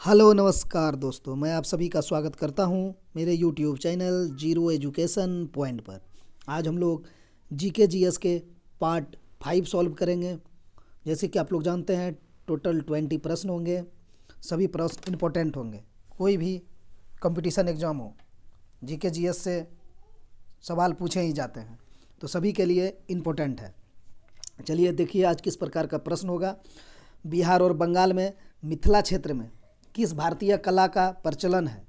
Hello नमस्कार दोस्तों, मैं आप सभी का स्वागत करता हूं मेरे YouTube channel zero education point पर। आज हम लोग जीके जीएस के पार्ट 5 सॉल्व करेंगे। जैसे कि आप लोग जानते हैं टोटल 20 प्रश्न होंगे। सभी प्रश्न इम्पोर्टेंट होंगे। कोई भी कंपटीशन एग्ज़ाम हो, जीके जीएस से सवाल पूछे ही जाते हैं, तो सभी के लिए इम्पोर्टेंट है। चलिए देखिए आज किस प्रकार का प्रश्न होगा। बिहार और बंगाल में मिथिला क्षेत्र में किस भारतीय कला का प्रचलन है?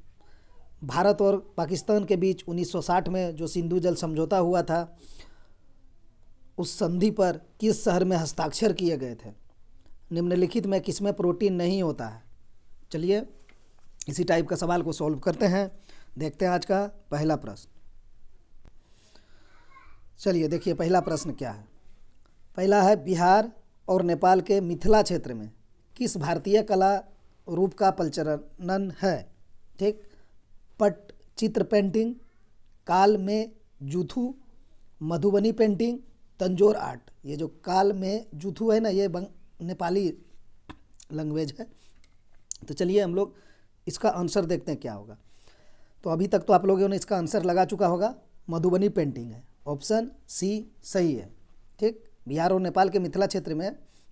भारत और पाकिस्तान के बीच 1960 में जो सिंधु जल समझौता हुआ था, उस संधि पर किस शहर में हस्ताक्षर किए गए थे? निम्नलिखित में किसमें प्रोटीन नहीं होता है? चलिए इसी टाइप का सवाल को सॉल्व करते हैं। देखते हैं आज का पहला प्रश्न। चलिए देखिए पहला प्रश्न क्या है। पहला है बिहार और नेपाल के मिथिला क्षेत्र में किस भारतीय कला रूप का प्रचलन है? ठीक, पट चित्र पेंटिंग, काल में जूथू, मधुबनी पेंटिंग, तंजोर आर्ट। ये जो काल में जूथू है ना, ये नेपाली लैंग्वेज है। तो चलिए हम लोग इसका आंसर देखते हैं क्या होगा। तो अभी तक तो आप लोगों ने इसका आंसर लगा चुका होगा, मधुबनी पेंटिंग है। ऑप्शन सी सही है। ठीक, बिहार और नेपाल के मिथिला क्षेत्र में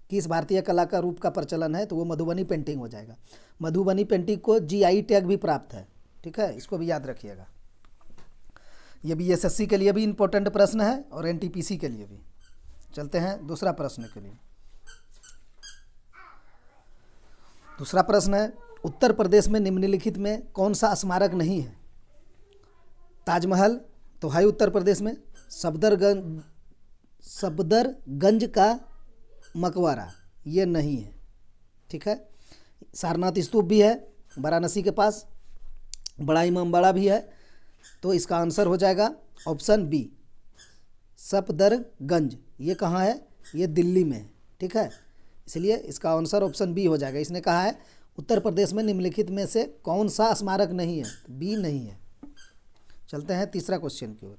किस भारतीय कला का रूप का प्रचलन है, तो वो मधुबनी पेंटिंग हो जाएगा। मधुबनी पेंटिंग को जीआई टैग भी प्राप्त है। ठीक है, इसको भी याद रखिएगा। ये भी एसएससी के लिए भी इम्पोर्टेंट प्रश्न है और एनटीपीसी के लिए भी। चलते हैं दूसरा प्रश्न के लिए। दूसरा प्रश्न है उत्तर प्रदेश में निम्नलिखित में कौन सा स्मारक नहीं है? ताजमहल तो है उत्तर प्रदेश में। सफदरगंज का मकबरा ये नहीं है। ठीक है, सारनाथ स्तूप भी है वाराणसी के पास, बड़ा इमामबाड़ा भी है। तो इसका आंसर हो जाएगा ऑप्शन बी, सफदरगंज। ये कहाँ है? ये दिल्ली में है। ठीक है, इसलिए इसका आंसर ऑप्शन बी हो जाएगा। इसने कहा है उत्तर प्रदेश में निम्नलिखित में से कौन सा स्मारक नहीं है? बी नहीं है। चलते हैं तीसरा क्वेश्चन की ओर।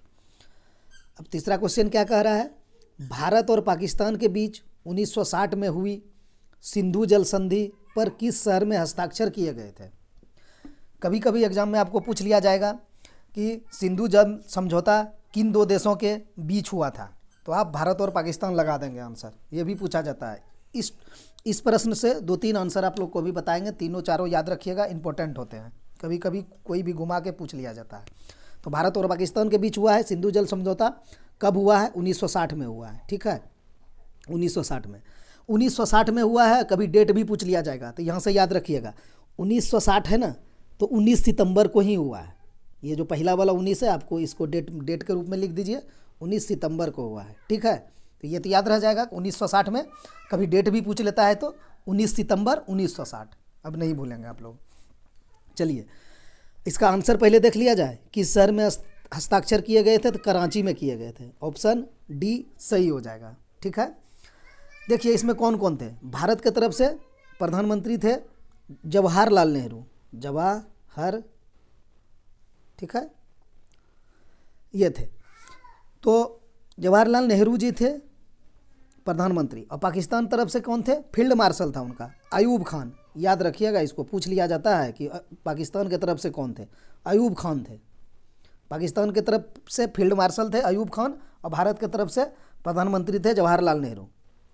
अब तीसरा क्वेश्चन क्या कह रहा है? भारत और पाकिस्तान के बीच 1960 में हुई सिंधु जल संधि पर किस शहर में हस्ताक्षर किए गए थे? कभी कभी एग्जाम में आपको पूछ लिया जाएगा कि सिंधु जल समझौता किन दो देशों के बीच हुआ था, तो आप भारत और पाकिस्तान लगा देंगे आंसर। ये भी पूछा जाता है। इस प्रश्न से 2-3 आंसर आप लोग को भी बताएंगे। तीनों चारों याद रखिएगा, इंपॉर्टेंट होते हैं। कभी कभी कोई भी घुमा के पूछ लिया जाता है। तो भारत और पाकिस्तान के बीच हुआ है सिंधु जल समझौता। कब हुआ है? 1960 में हुआ है। ठीक है, 1960 में हुआ है। कभी डेट भी पूछ लिया जाएगा तो यहाँ से याद रखिएगा। 1960 है ना, तो 19 सितंबर को ही हुआ है। ये जो पहला वाला 19 है, आपको इसको डेट के रूप में लिख दीजिए। 19 सितंबर को हुआ है। ठीक है, तो ये तो याद रह जाएगा 1960 में। कभी डेट भी पूछ लेता है तो 19 सितंबर 1960, अब नहीं भूलेंगे आप लोग। चलिए इसका आंसर पहले देख लिया जाए। किस शहर में हस्ताक्षर किए गए थे? तो कराची में किए गए थे। ऑप्शन डी सही हो जाएगा। ठीक है, देखिए इसमें कौन कौन थे। भारत के तरफ से प्रधानमंत्री थे जवाहरलाल नेहरू, जवाहर, ठीक है, ये थे। तो जवाहरलाल नेहरू जी थे प्रधानमंत्री। और पाकिस्तान तरफ से कौन थे? फील्ड मार्शल था उनका, अयूब खान। याद रखिएगा, इसको पूछ लिया जाता है कि पाकिस्तान के तरफ से कौन थे? अयूब खान थे। पाकिस्तान की तरफ से फील्ड मार्शल थे अयूब खान, और भारत की तरफ से प्रधानमंत्री थे जवाहरलाल नेहरू।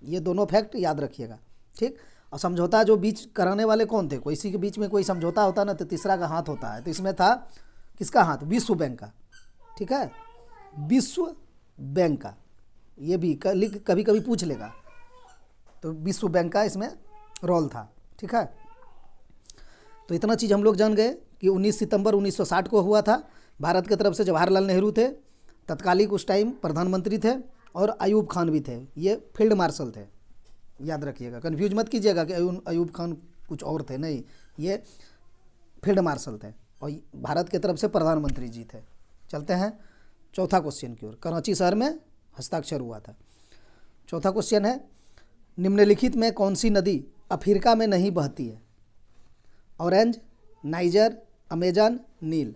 ये दोनों फैक्ट याद रखिएगा। ठीक, और समझौता जो बीच कराने वाले कौन थे? कोई इसी के बीच में कोई समझौता होता ना, तो तीसरा का हाथ होता है। तो इसमें था किसका हाथ? विश्व बैंक का। ठीक है, विश्व बैंक का। ये भी कभी कभी पूछ लेगा, तो विश्व बैंक का इसमें रोल था। ठीक है, तो इतना चीज़ हम लोग जान गए कि 19 सितंबर 1960 को हुआ था। भारत की तरफ से जवाहरलाल नेहरू थे, तत्कालिक उस टाइम प्रधानमंत्री थे, और अयूब खान भी थे, ये फील्ड मार्शल थे। याद रखिएगा, कंफ्यूज मत कीजिएगा कि अयूब खान कुछ और थे, नहीं, ये फील्ड मार्शल थे और भारत की तरफ से प्रधानमंत्री जी थे। चलते हैं चौथा क्वेश्चन की ओर। कराची शहर में हस्ताक्षर हुआ था। चौथा क्वेश्चन है निम्नलिखित में कौन सी नदी अफ्रीका में नहीं बहती है? ऑरेंज, नाइजर, अमेजन, नील।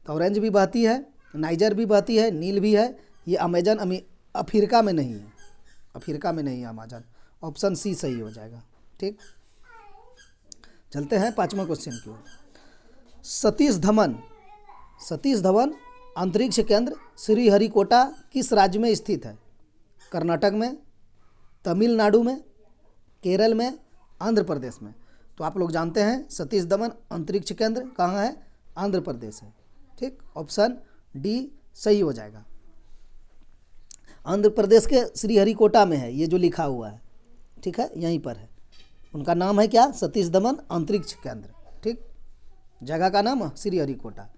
तो ऑरेंज भी बहती है, नाइजर भी बहती है, नील भी है। ये अमेजन अफ्रीका में नहीं है। अफ्रीका में नहीं है अमेजन। ऑप्शन सी सही हो जाएगा। ठीक, चलते हैं पांचवा क्वेश्चन की ओर। सतीश धवन अंतरिक्ष केंद्र श्रीहरिकोटा किस राज्य में स्थित है? कर्नाटक में, तमिलनाडु में, केरल में, आंध्र प्रदेश में। तो आप लोग जानते हैं सतीश धवन अंतरिक्ष केंद्र कहाँ है? आंध्र प्रदेश है। ठीक, ऑप्शन डी सही हो जाएगा। आंध्र प्रदेश के श्रीहरिकोटा में है ये जो लिखा हुआ है। ठीक है, यहीं पर है। उनका नाम है क्या? सतीश धवन अंतरिक्ष केंद्र। ठीक, जगह का नाम श्रीहरिकोटा।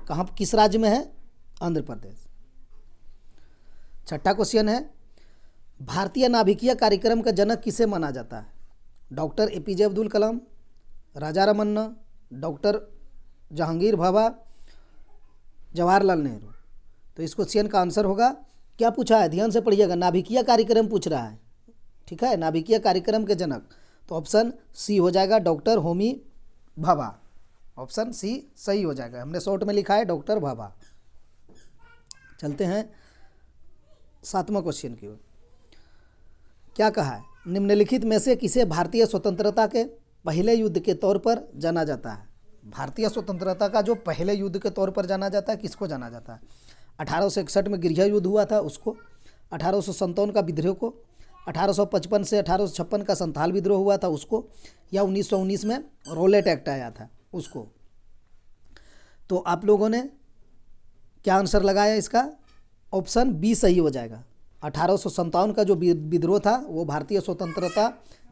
कहाँ, किस राज्य में है? आंध्र प्रदेश। छठा क्वेश्चन है, भारतीय नाभिकीय कार्यक्रम का जनक किसे माना जाता है? Doctor APJ Abdul Kalam, Raja Ramanna, doctor Jahangir Bhabha, Jawaharlal Nehru. तो इस क्वेश्चन का आंसर होगा, क्या पूछा है ध्यान से पढ़िएगा, नाभिकीय कार्यक्रम पूछ रहा है। ठीक है, नाभिकीय कार्यक्रम के जनक, तो ऑप्शन सी हो जाएगा, doctor Homi Bhabha. Option C सही हो जाएगा। हमने शॉर्ट में लिखा है डॉक्टर भाभा। चलते हैं सातवां क्वेश्चन की ओर। क्या कहा है? निम्नलिखित में से किसे भारतीय स्वतंत्रता के पहले युद्ध के तौर पर जाना जाता है? भारतीय स्वतंत्रता का जो पहले युद्ध के तौर पर जाना जाता है, किसको जाना जाता है? 1861 में गृह युद्ध हुआ था उसको, 1857 का विद्रोह को, 1855 से 1856 का संथाल विद्रोह हुआ था उसको, या 1919 में रोलेट एक्ट आया था उसको। तो आप लोगों ने क्या आंसर लगाया इसका? ऑप्शन बी सही हो जाएगा। 1857 का जो विद्रोह था वो भारतीय स्वतंत्रता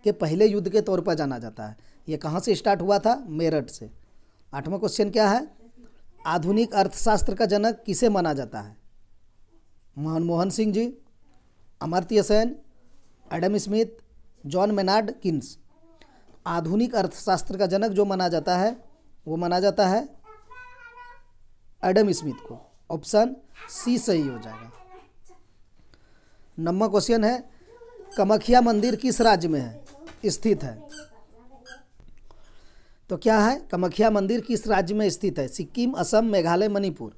के पहले युद्ध के तौर पर जाना जाता है। ये कहाँ से स्टार्ट हुआ था? मेरठ से। आठवां क्वेश्चन क्या है? आधुनिक अर्थशास्त्र का जनक किसे माना जाता है? Manmohan Singh ji, Amartya Sen, Adam Smith, John Maynard Keynes. आधुनिक अर्थशास्त्र का जनक जो माना जाता है वो माना जाता है एडम स्मिथ को। ऑप्शन सी सही हो जाएगा। नौवां क्वेश्चन है, कामाख्या मंदिर किस राज्य में है स्थित है? तो क्या है? कामाख्या मंदिर किस राज्य में स्थित है? सिक्किम, असम, मेघालय, मणिपुर।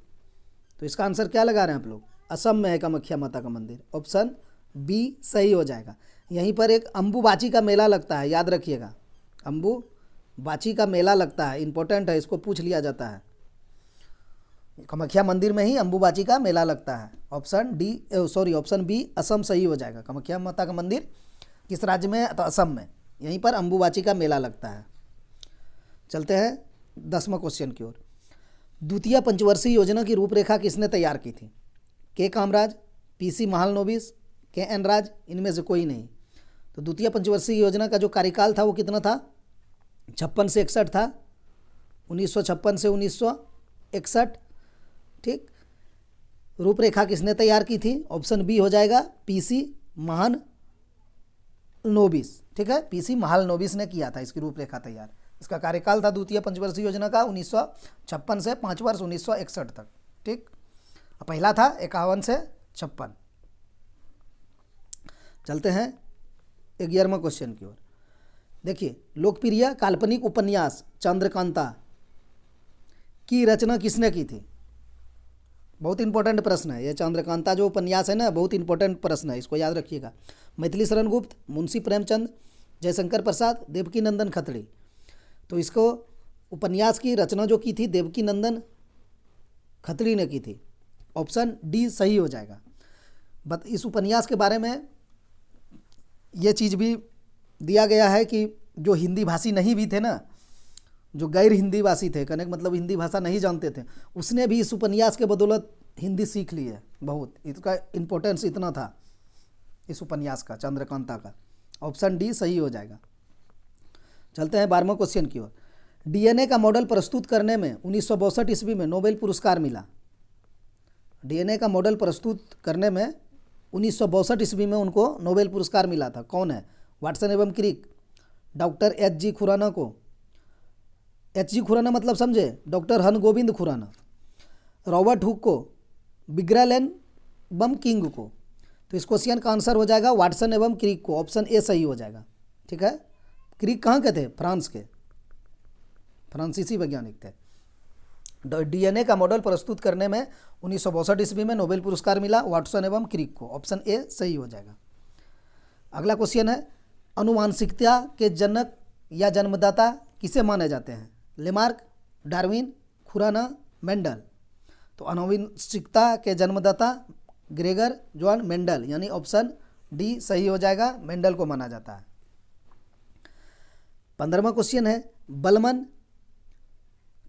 तो इसका आंसर क्या लगा रहे हैं आप लोग? असम में है कामाख्या माता का मंदिर। ऑप्शन बी सही हो जाएगा। यहीं पर एक अम्बुबाची का मेला लगता है, याद रखिएगा, अम्बुबाची का मेला लगता है, इंपॉर्टेंट है, इसको पूछ लिया जाता है। कामाख्या मंदिर में ही अम्बुबाची का मेला लगता है। ऑप्शन बी असम सही हो जाएगा। कामाख्या माता का मंदिर किस राज्य में है? तो असम में, यहीं पर अम्बुबाची का मेला लगता है। चलते हैं 10वां क्वेश्चन की ओर। द्वितीय पंचवर्षीय योजना की रूपरेखा किसने तैयार की थी? के कामराज, पीसी महालनोबिस, के एन राज, इनमें से कोई नहीं। तो द्वितीय पंचवर्षीय योजना का जो कार्यकाल था वो कितना था? 56 से 61 था, 1956 से 1961। ठीक, रूपरेखा किसने तैयार की थी? ऑप्शन बी हो जाएगा, पीसी महालनोबिस। ठीक है, पीसी महालनोबिस ने किया था इसकी रूपरेखा तैयार। इसका कार्यकाल था द्वितीय पंचवर्षीय योजना का 1956 से 5 वर्ष 1961 तक। ठीक, पहला था 51 से 56। चलते हैं 11वां क्वेश्चन की ओर। देखिए, लोकप्रिय काल्पनिक उपन्यास चंद्रकांता की रचना किसने की थी? बहुत इंपॉर्टेंट प्रश्न है ये। चंद्रकांता जो उपन्यास है ना, बहुत इंपॉर्टेंट प्रश्न है, इसको याद रखिएगा। मैथिली शरण गुप्त, मुंशी प्रेमचंद, जयशंकर प्रसाद, देवकी नंदन खत्री। तो इसको उपन्यास की रचना जो की थी देवकी नंदन खत्री ने की थी। ऑप्शन डी सही हो जाएगा। बट इस उपन्यास के बारे में ये चीज़ भी दिया गया है कि जो हिंदी भाषी नहीं भी थे ना, जो गैर हिंदी भाषी थे, कहने का मतलब हिंदी भाषा नहीं जानते थे, उसने भी इस उपन्यास के बदौलत हिंदी सीख ली है। बहुत इसका इम्पोर्टेंस इतना था इस उपन्यास का, चंद्रकांता का। ऑप्शन डी सही हो जाएगा। चलते हैं 12वां क्वेश्चन की ओर। डीएनए का मॉडल प्रस्तुत करने में 1962 ईस्वी में नोबेल पुरस्कार मिला। डीएनए का मॉडल प्रस्तुत करने में 1962 ईस्वी में उनको नोबेल पुरस्कार मिला था। कौन है? वाटसन एवं क्रिक, डॉक्टर एच.जी. खुराना को, एच.जी. खुराना मतलब समझे, doctor Hargobind Khurana, Robert Hooke को, बिग्राल एंड बम किंग को। तो इस क्वेश्चन का आंसर हो जाएगा वाटसन एवं क्रिक को। ऑप्शन ए सही हो जाएगा। ठीक है, क्रिक कहाँ के थे? फ्रांस के, फ्रांसीसी वैज्ञानिक थे। डीएनए का मॉडल प्रस्तुत करने में 1962 ईस्वी में नोबेल पुरस्कार मिला वाटसन एवं क्रिक को। ऑप्शन ए सही हो जाएगा। अगला क्वेश्चन है, अनुवांशिकता के जनक या जन्मदाता किसे माने जाते हैं? Lamarck, Darwin, Khurana, Mendel. तो आनुवंशिकता के जन्मदाता ग्रेगर जॉन मेंडल, यानी ऑप्शन डी सही हो जाएगा, मेंडल को माना जाता है। 15वां क्वेश्चन है, बलमन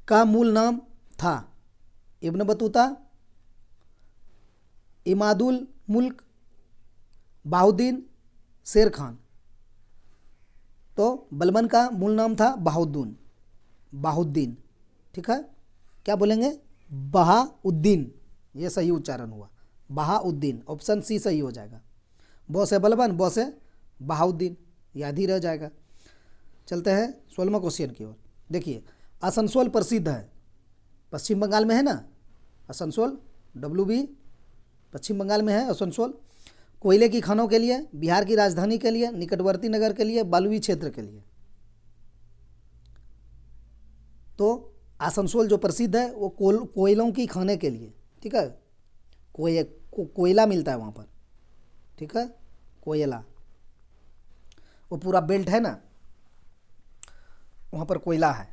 का मूल नाम था? इब्न बतूता, इमादुल मुल्क, बाहुद्दीन, शेर खान। तो बलमन का मूल नाम था बाहुद्दीन। ठीक है, क्या बोलेंगे? बहाउद्दीन, ये सही उच्चारण हुआ, बहाउद्दीन। ऑप्शन सी सही हो जाएगा। बौ से बलबन, बौ से बहाउद्दीन, याद ही रह जाएगा। चलते हैं 16वां क्वेश्चन की ओर। देखिए, आसनसोल प्रसिद्ध है, पश्चिम बंगाल में है ना आसनसोल, WB पश्चिम बंगाल में है आसनसोल। कोयले की खानों के लिए, बिहार की राजधानी के लिए, निकटवर्ती नगर के लिए, बालुई क्षेत्र के लिए। तो आसनसोल जो प्रसिद्ध है वो कोयलों की खाने के लिए। ठीक है, कोयला मिलता है वहाँ पर। ठीक है, कोयला, वो पूरा बेल्ट है ना, वहाँ पर कोयला है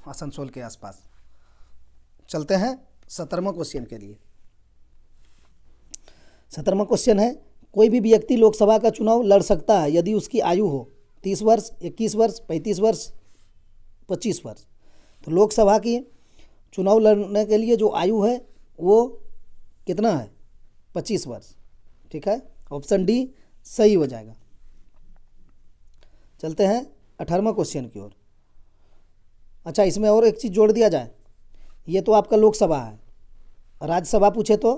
आसनसोल के आसपास। चलते हैं 17वां क्वेश्चन के लिए। 17वां क्वेश्चन है, कोई भी व्यक्ति लोकसभा का चुनाव लड़ सकता है यदि उसकी आयु हो 30 वर्ष, 21 वर्ष, 35 वर्ष, 25 वर्ष। तो लोकसभा की चुनाव लड़ने के लिए जो आयु है वो कितना है? 25 वर्ष। ठीक है, ऑप्शन डी सही हो जाएगा। चलते हैं 18वां क्वेश्चन की ओर। अच्छा, इसमें और एक चीज़ जोड़ दिया जाए, ये तो आपका लोकसभा है। राज्यसभा पूछे तो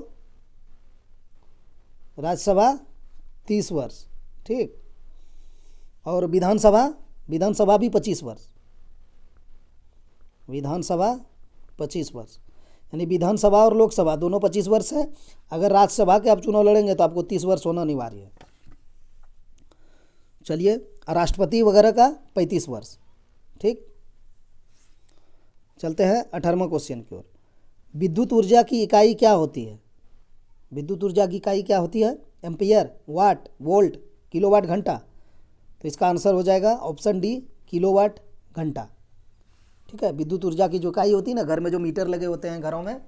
राज्यसभा 30 वर्ष। ठीक, और विधानसभा भी 25 वर्ष, विधानसभा 25 वर्ष, यानी विधानसभा और लोकसभा दोनों 25 वर्ष है। अगर राज्यसभा के आप चुनाव लड़ेंगे तो आपको 30 वर्ष होना अनिवार्य है। चलिए, राष्ट्रपति वगैरह का 35 वर्ष। ठीक, चलते हैं 18वां क्वेश्चन की ओर। विद्युत ऊर्जा की इकाई क्या होती है? विद्युत ऊर्जा की इकाई क्या होती है? एम्पियर, वाट, वोल्ट, किलोवाट, घंटा। तो इसका आंसर हो जाएगा ऑप्शन डी, किलोवाट घंटा। ठीक है, विद्युत ऊर्जा की जो इकाई होती है ना, घर में जो मीटर लगे होते हैं घरों में,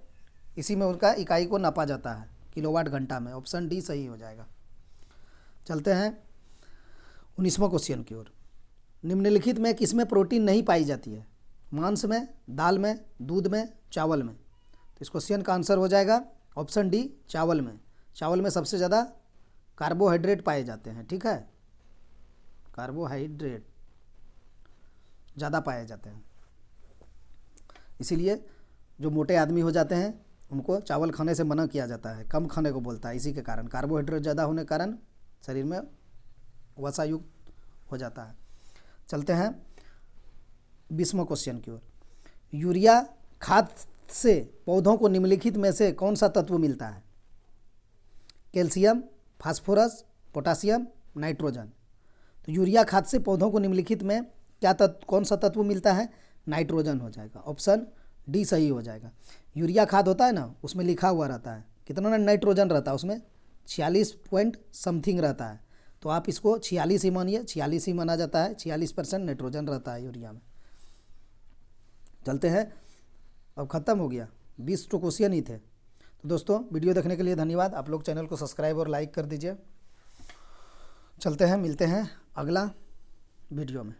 इसी में उनका इकाई को नापा जाता है, किलोवाट घंटा में। ऑप्शन डी सही हो जाएगा। चलते हैं 19वां क्वेश्चन की ओर। निम्नलिखित में किसमें प्रोटीन नहीं पाई जाती है? मांस में, दाल में, दूध में, चावल में। तो इस क्वेश्चन का आंसर हो जाएगा ऑप्शन डी, चावल में। चावल में सबसे ज़्यादा कार्बोहाइड्रेट पाए जाते हैं। ठीक है, कार्बोहाइड्रेट ज़्यादा पाए जाते हैं, इसीलिए जो मोटे आदमी हो जाते हैं उनको चावल खाने से मना किया जाता है, कम खाने को बोलता है। इसी के कारण कार्बोहाइड्रेट ज़्यादा होने के कारण शरीर में वसायुक्त हो जाता है। चलते हैं 20वां क्वेश्चन की ओर। यूरिया खाद से पौधों को निम्नलिखित में से कौन सा तत्व मिलता है? Calcium, phosphorus, potassium, nitrogen. तो यूरिया खाद से पौधों को निम्नलिखित में कौन सा तत्व मिलता है? नाइट्रोजन हो जाएगा। ऑप्शन डी सही हो जाएगा। यूरिया खाद होता है ना, उसमें लिखा हुआ रहता है कितना नाइट्रोजन रहता है, उसमें 46 पॉइंट समथिंग रहता है। तो आप इसको 46 ही मानिए, 46 ही माना जाता है। 46% नाइट्रोजन रहता है यूरिया में। चलते हैं, अब ख़त्म हो गया, 20 तो क्वेश्चन ही थे। तो दोस्तों, वीडियो देखने के लिए धन्यवाद। आप लोग चैनल को सब्सक्राइब और लाइक कर दीजिए। चलते हैं, मिलते हैं अगला वीडियो में।